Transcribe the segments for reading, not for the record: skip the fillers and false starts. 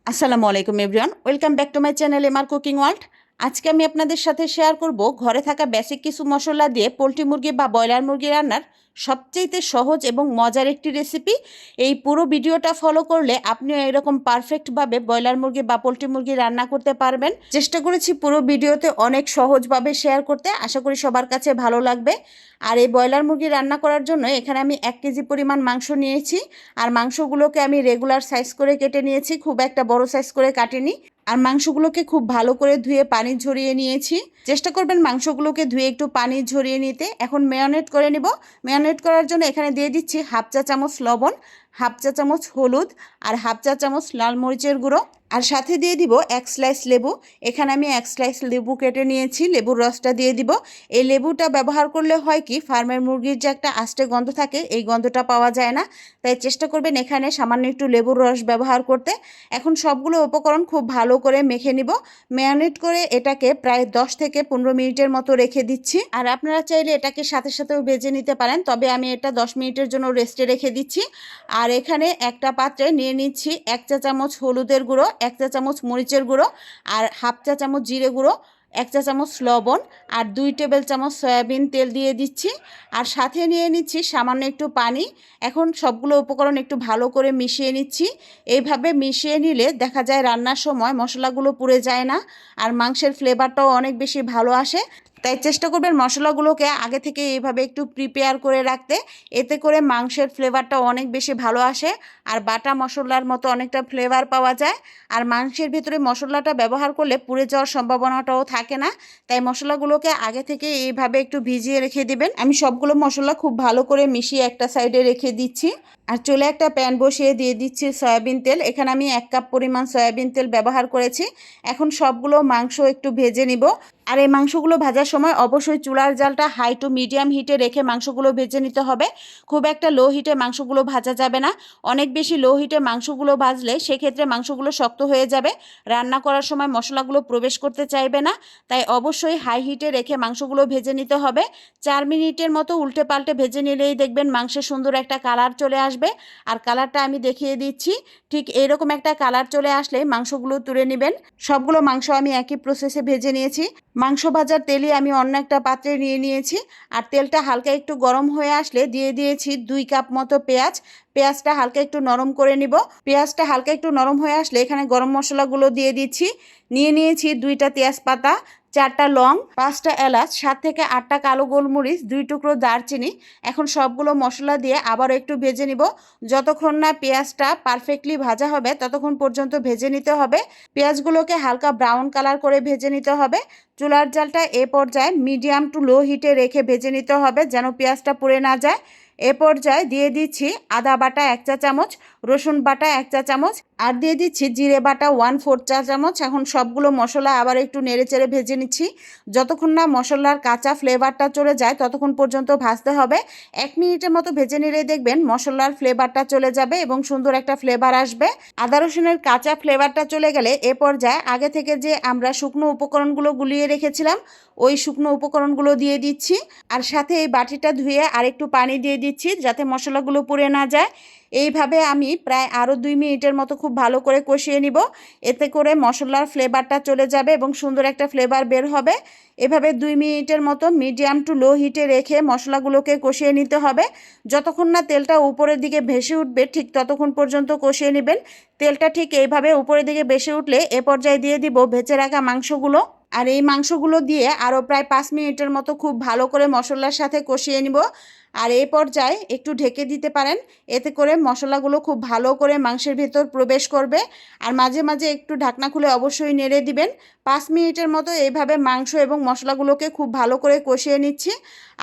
আসসালামু আলাইকুম everyone, welcome back to my channel MR cooking world. আজকে আমি আপনাদের সাথে শেয়ার করব ঘরে থাকা বেসিক কিছু মশলা দিয়ে পোলট্রি মুরগি বা ব্রয়লার মুরগি রান্নার সবচেয়ে সহজ এবং মজার একটি রেসিপি। এই পুরো ভিডিওটা ফলো করলে আপনিও এরকম পারফেক্টভাবে ব্রয়লার মুরগি বা পোলট্রি মুরগি রান্না করতে পারবেন। চেষ্টা করেছি পুরো ভিডিওতে অনেক সহজভাবে শেয়ার করতে, আশা করি সবার কাছে ভালো লাগবে। আর এই ব্রয়লার মুরগি রান্না করার জন্য এখানে আমি 1 কেজি পরিমাণ মাংস নিয়েছি। আর মাংসগুলোকে আমি রেগুলার সাইজ করে কেটে নিয়েছি, খুব একটা বড় সাইজ করে কাটিনি। আর মাংসগুলোকে খুব ভালো করে ধুয়ে পানি ঝরিয়ে নিয়েছি। চেষ্টা করবেন মাংসগুলোকে ধুয়ে একটু পানি ঝরিয়ে নিতে। এখন ম্যারিনেট করে নিব। ম্যারিনেট করার জন্য এখানে দিয়ে দিচ্ছি হাফ চা চামচ লবণ, হাফ চা চামচ হলুদ আর হাফ চা চামচ লাল মরিচের গুঁড়ো। আর সাথে দিয়ে দিব 1 স্লাইস লেবু। এখানে আমি 1 স্লাইস লেবু কেটে নিয়েছি, লেবুর রসটা দিয়ে দিব। এই লেবুটা ব্যবহার করলে হয় কি, ফার্মের মুরগির যে একটা আষ্টে গন্ধ থাকে, এই গন্ধটা পাওয়া যায় না। তাই চেষ্টা করবেন এখানে সামান্য একটু লেবুর রস ব্যবহার করতে। এখন সবগুলো উপকরণ খুব ভালো করে মেখে নিব। ম্যারিনেট করে এটাকে প্রায় 10 থেকে 15 মিনিটের মতো রেখে দিচ্ছি। আর আপনারা চাইলে এটাকে সাথে সাথেও ভেজে নিতে পারেন, তবে আমি এটা 10 মিনিটের জন্য রেস্টে রেখে দিচ্ছি। আর এখানে একটা পাত্রে নিয়ে নিচ্ছি 1 চা চামচ হলুদের গুঁড়ো, 1 চা চামচ মরিচের গুঁড়ো আর হাফ চা চামচ জিরে গুঁড়ো, 1 চা চামচ লবণ আর 2 টেবিল চামচ সয়াবিন তেল দিয়ে দিচ্ছি। আর সাথে নিয়ে নিচ্ছি সামান্য একটু পানি। এখন সবগুলো উপকরণ একটু ভালো করে মিশিয়ে নিচ্ছি। এইভাবে মিশিয়ে নিলে দেখা যায় রান্নার সময় মশলাগুলো পুড়ে যায় না, আর মাংসের ফ্লেভারটাও অনেক বেশি ভালো আসে। তাই চেষ্টা করবেন মশলাগুলোকে আগে থেকে এইভাবে একটু প্রিপেয়ার করে রাখতে। এতে করে মাংসের ফ্লেভারটা অনেক বেশি ভালো আসে, আর বাটা মশলার মতো অনেকটা ফ্লেভার পাওয়া যায়। আর মাংসের ভিতরে মশলাটা ব্যবহার করলে পুড়ে যাওয়ার সম্ভাবনাটাও থাকে না। তাই মশলাগুলোকে আগে থেকে এইভাবে একটু ভিজিয়ে রেখে দিবেন। আমি সবগুলো মশলা খুব ভালো করে মিশিয়ে একটা সাইডে রেখে দিচ্ছি। আর চুলায় একটা প্যান বসিয়ে দিয়ে দিচ্ছি সয়াবিন তেল। এখানে আমি 1 কাপ পরিমাণ সয়াবিন তেল ব্যবহার করেছি। এখন সবগুলো মাংস একটু ভেজে নিব। আর এই মাংসগুলো ভাজার সময় অবশ্যই চুলার জালটা হাই টু মিডিয়াম হিটে রেখে মাংসগুলো ভেজে নিতে হবে। খুব একটা লো হিটে মাংসগুলো ভাজা যাবে না। অনেক বেশি লো হিটে মাংসগুলো ভাজলে সেক্ষেত্রে মাংসগুলো শক্ত হয়ে যাবে, রান্না করার সময় মশলাগুলো প্রবেশ করতে চাইবে না। তাই অবশ্যই হাই হিটে রেখে মাংসগুলো ভেজে নিতে হবে। 4 মিনিটের মতো উল্টে পাল্টে ভেজে নিলেই দেখবেন মাংসের সুন্দর একটা কালার চলে আসবে। আর কালারটা আমি দেখিয়ে দিচ্ছি। ঠিক এরকম একটা কালার চলে আসলে মাংসগুলো তুলে নেবেন। সবগুলো মাংস আমি একই প্রসেসে ভেজে নিয়েছি। মাংস ভাজার তেলই আমি অন্য একটা পাত্রে নিয়ে নিয়েছি। আর তেলটা হালকা একটু গরম হয়ে আসলে দিয়ে দিয়েছি 2 কাপ মতো পেঁয়াজ। পেঁয়াজটা হালকা একটু নরম করে নিব। পেঁয়াজটা হালকা একটু নরম হয়ে আসলে এখানে গরম মশলাগুলো দিয়ে দিচ্ছি। নিয়ে নিয়েছি 2টা তেজপাতা, 4টা লং, 5টা এলাচ, 7 থেকে 8টা কালো গোলমরিচ, 2 টুকরো দারচিনি। এখন সবগুলো মশলা দিয়ে আবার একটু ভেজে নিব। যতক্ষণ না পেঁয়াজটা পারফেক্টলি ভাজা হবে ততক্ষণ পর্যন্ত ভেজে নিতে হবে। পেঁয়াজগুলোকে হালকা ব্রাউন কালার করে ভেজে নিতে হবে। চুলার জালটা এ পর্যায়ে মিডিয়াম টু লো হিটে রেখে ভেজে নিতে হবে, যেন পেঁয়াজটা পুড়ে না যায়। এ পর্যায়ে দিয়ে দিচ্ছি আদা বাটা 1 চা চামচ, রসুন বাটা 1 চা চামচ আর দিয়ে দিচ্ছি জিরে বাটা 1/4 চা চামচ। এখন সবগুলো মশলা আবার একটু নেড়েচেড়ে ভেজে নিচ্ছি। যতক্ষণ না মশলার কাঁচা ফ্লেভারটা চলে যায় ততক্ষণ পর্যন্ত ভাজতে হবে। 1 মিনিটের মতো ভেজে নিলেই দেখবেন মশলার ফ্লেভারটা চলে যাবে এবং সুন্দর একটা ফ্লেভার আসবে। আদা রসুনের কাঁচা ফ্লেভারটা চলে গেলে এ পর্যায়ে আগে থেকে যে আমরা শুকনো উপকরণগুলো গুলিয়ে রেখেছিলাম ওই শুকনো উপকরণগুলো দিয়ে দিচ্ছি। আর সাথে এই বাটিটা ধুয়ে আরেকটু পানি দিয়ে দিচ্ছি যাতে মশলাগুলো পুড়ে না যায়। এইভাবে আমি প্রায় আরও 2 মিনিটের মতো খুব ভালো করে কষিয়ে নিব। এতে করে মশলার ফ্লেভারটা চলে যাবে এবং সুন্দর একটা ফ্লেভার বের হবে। এভাবে 2 মিনিটের মতো মিডিয়াম টু লো হিটে রেখে মশলাগুলোকে কষিয়ে নিতে হবে। যতক্ষণ না তেলটা উপরের দিকে ভেসে উঠবে ঠিক ততক্ষণ পর্যন্ত কষিয়ে নেবেন। তেলটা ঠিক এইভাবে উপরের দিকে ভেসে উঠলে এ পর্যায়ে দিয়ে দিব ভেজে রাখা মাংসগুলো। আর এই মাংসগুলো দিয়ে আরও প্রায় 5 মিনিটের মতো খুব ভালো করে মশলার সাথে কষিয়ে নিব। আর এই পর্যায়ে একটু ঢেকে দিতে পারেন, এতে করে মশলাগুলো খুব ভালো করে মাংসের ভেতর প্রবেশ করবে। আর মাঝে মাঝে একটু ঢাকনা খুলে অবশ্যই নেড়ে দিবেন। 5 মিনিটের মতো এইভাবে মাংস এবং মশলাগুলোকে খুব ভালো করে কষিয়ে নিচ্ছি।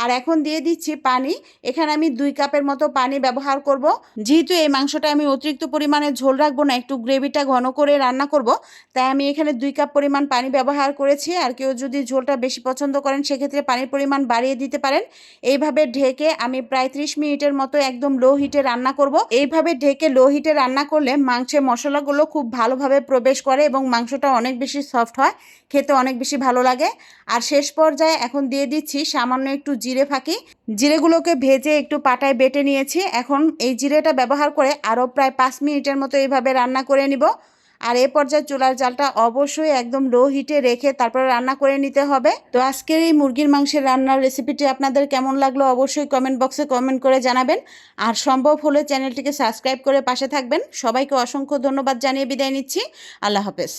আর এখন দিয়ে দিচ্ছি পানি। এখানে আমি 2 কাপের মতো পানি ব্যবহার করব। যেহেতু এই মাংসটা আমি অতিরিক্ত পরিমাণে ঝোল রাখবো না, একটু গ্রেভিটা ঘন করে রান্না করব, তাই আমি এখানে 2 কাপ পরিমাণ পানি ব্যবহার করেছি। আর কেউ যদি ঝোলটা বেশি পছন্দ করেন সেক্ষেত্রে পানির পরিমাণ বাড়িয়ে দিতে পারেন। এইভাবে ঢেকে আমি প্রায় 30 মিনিটের মতো একদম লো হিটে রান্না করব। এইভাবে ঢেকে লো হিটে রান্না করলে মাংসের মশলাগুলো খুব ভালোভাবে প্রবেশ করে এবং মাংসটা অনেক বেশি সফট হয়, খেতে অনেক বেশি ভালো লাগে। আর শেষ পর্যায়ে এখন দিয়ে দিচ্ছি সামান্য একটু জিরে ফাঁকি। জিরেগুলোকে ভেজে একটু পাটায় বেটে নিয়েছি। এখন এই জিরেটা ব্যবহার করে আরও প্রায় 5 মিনিটের মতো এইভাবে রান্না করে নিব। আর এই পর্যায়ে চুলার জালটা অবশ্যই একদম লো হিটে রেখে তারপর রান্না করে নিতে হবে। তো আজকের এই মুরগির মাংসের রান্নার রেসিপিটি আপনাদের কেমন লাগলো অবশ্যই কমেন্ট বক্সে কমেন্ট করে জানাবেন। আর সম্ভব হলে চ্যানেলটিকে সাবস্ক্রাইব করে পাশে থাকবেন। সবাইকে অসংখ্য ধন্যবাদ জানিয়ে বিদায় নিচ্ছি। আল্লাহ হাফেজ।